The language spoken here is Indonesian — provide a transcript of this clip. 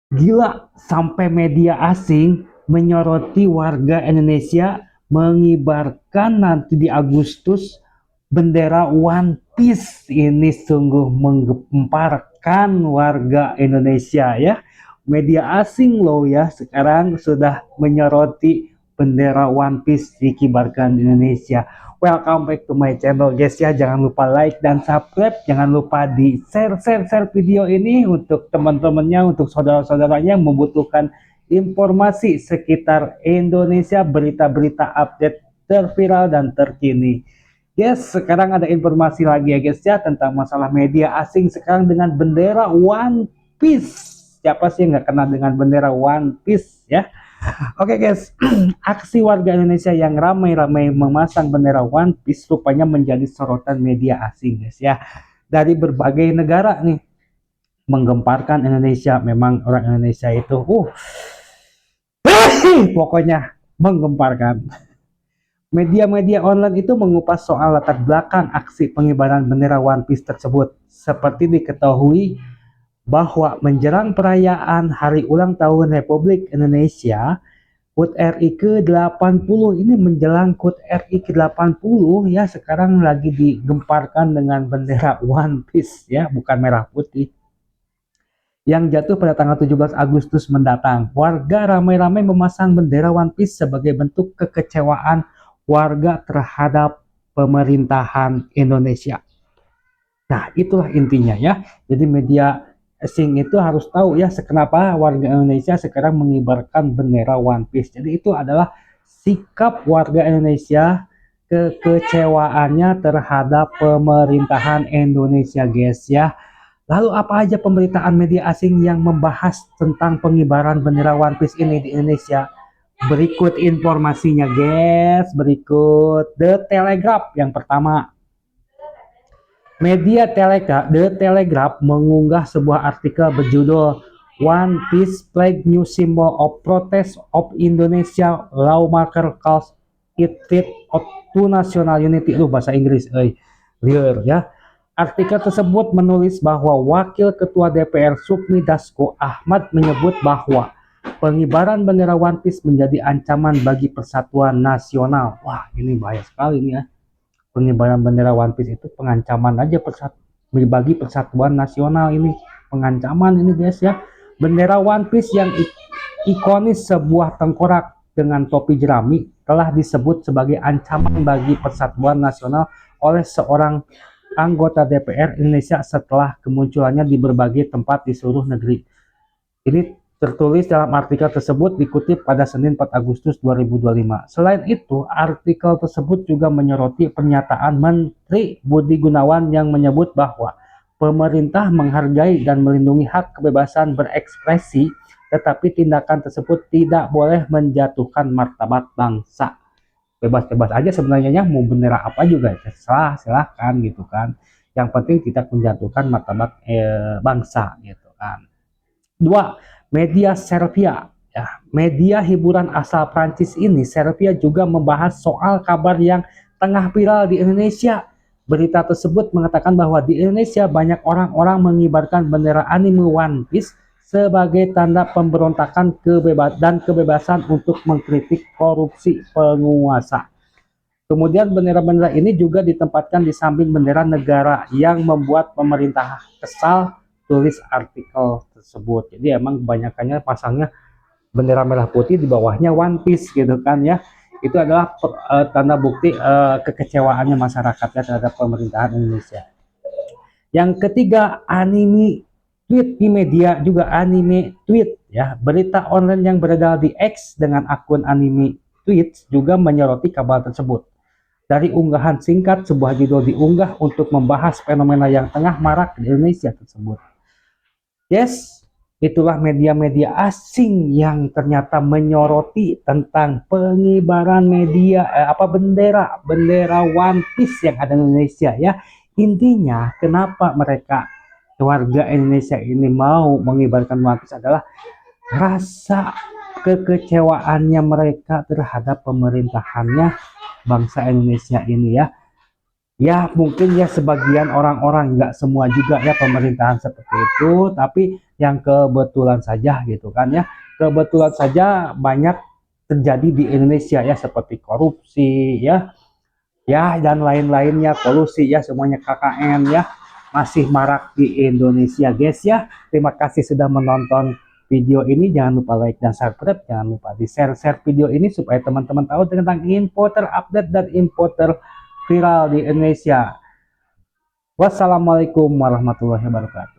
Gila, sampai media asing menyoroti warga Indonesia mengibarkan nanti di Agustus bendera One Piece. Ini sungguh menggemparkan warga Indonesia ya. Media asing loh ya sekarang sudah menyoroti bendera One Piece dikibarkan di Indonesia. Welcome back to my channel guys ya. Jangan lupa like dan subscribe. Jangan lupa di share video ini untuk teman-temannya, untuk saudara-saudaranya yang membutuhkan informasi sekitar Indonesia, berita-berita update terviral dan terkini. Yes, sekarang ada informasi lagi ya guys ya tentang masalah media asing sekarang dengan bendera One Piece. Siapa sih yang nggak kenal dengan bendera One Piece ya? Oke guys, aksi warga Indonesia yang ramai-ramai memasang bendera One Piece rupanya menjadi sorotan media asing guys ya. Dari berbagai negara nih menggemparkan Indonesia. Memang orang Indonesia itu pokoknya menggemparkan. Media-media online itu mengupas soal latar belakang aksi pengibaran bendera One Piece tersebut. Seperti diketahui bahwa menjelang perayaan Hari Ulang Tahun Republik Indonesia HUT RI ke-80 ini, menjelang HUT RI ke-80 ya, sekarang lagi digemparkan dengan bendera One Piece ya, bukan merah putih, yang jatuh pada tanggal 17 Agustus mendatang. Warga ramai-ramai memasang bendera One Piece sebagai bentuk kekecewaan warga terhadap pemerintahan Indonesia. Nah, itulah intinya ya. Jadi media asing itu harus tahu ya kenapa warga Indonesia sekarang mengibarkan bendera One Piece. Jadi itu adalah sikap warga Indonesia, kekecewaannya terhadap pemerintahan Indonesia guys ya. Lalu apa aja pemberitaan media asing yang membahas tentang pengibaran bendera One Piece ini di Indonesia? Berikut informasinya guys. Berikut The Telegraph yang pertama. Media The Telegraph mengunggah sebuah artikel berjudul One Piece Flag New Symbol of Protest of Indonesia Lawmaker Calls It Fit to National Unity. Lu bahasa Inggris, liar ya. Artikel tersebut menulis bahwa Wakil Ketua DPR Sufmi Dasko Ahmad menyebut bahwa pengibaran bendera One Piece menjadi ancaman bagi persatuan nasional. Wah, ini bahaya sekali nih ya. Pengibaran bendera One Piece itu pengancaman aja bagi persatuan nasional, ini pengancaman ini guys ya. Bendera One Piece yang ikonis sebuah tengkorak dengan topi jerami telah disebut sebagai ancaman bagi persatuan nasional oleh seorang anggota DPR Indonesia setelah kemunculannya di berbagai tempat di seluruh negeri. Ini tertulis dalam artikel tersebut, dikutip pada Senin 4 Agustus 2025. Selain itu, artikel tersebut juga menyoroti pernyataan Menteri Budi Gunawan yang menyebut bahwa pemerintah menghargai dan melindungi hak kebebasan berekspresi, tetapi tindakan tersebut tidak boleh menjatuhkan martabat bangsa. Bebas-bebas aja sebenarnya ya, mau bendera apa juga silahkan gitu kan. Yang penting tidak menjatuhkan martabat bangsa gitu kan. 2. Media Serbia ya, media hiburan asal Prancis ini, Serbia, juga membahas soal kabar yang tengah viral di Indonesia. Berita tersebut mengatakan bahwa di Indonesia banyak orang-orang mengibarkan bendera anime One Piece sebagai tanda pemberontakan dan kebebasan untuk mengkritik korupsi penguasa. Kemudian bendera-bendera ini juga ditempatkan di samping bendera negara yang membuat pemerintah kesal, tulis artikel tersebut. Jadi emang kebanyakannya pasangnya bendera merah putih, di bawahnya One Piece gitu kan ya. Itu adalah tanda bukti kekecewaannya masyarakatnya terhadap pemerintahan Indonesia. Yang ketiga, anime tweet di media juga anime tweet ya. Berita online yang beredar di X dengan akun anime tweet juga menyoroti kabar tersebut. Dari unggahan singkat, sebuah judul diunggah untuk membahas fenomena yang tengah marak di Indonesia tersebut. Yes, itulah media-media asing yang ternyata menyoroti tentang pengibaran bendera One Piece yang ada di Indonesia ya. Intinya kenapa mereka warga Indonesia ini mau mengibarkan One Piece adalah rasa kekecewaannya mereka terhadap pemerintahannya bangsa Indonesia ini ya. Ya mungkin ya sebagian orang-orang, nggak semua juga ya pemerintahan seperti itu, tapi yang kebetulan saja gitu kan ya, kebetulan saja banyak terjadi di Indonesia ya, seperti korupsi ya, dan lain-lainnya, kolusi ya, semuanya KKN ya, masih marak di Indonesia guys ya. Terima kasih sudah menonton video ini, jangan lupa like dan subscribe, jangan lupa di share video ini supaya teman-teman tahu tentang info terupdate dan info terviral di Indonesia. Wassalamualaikum warahmatullahi wabarakatuh.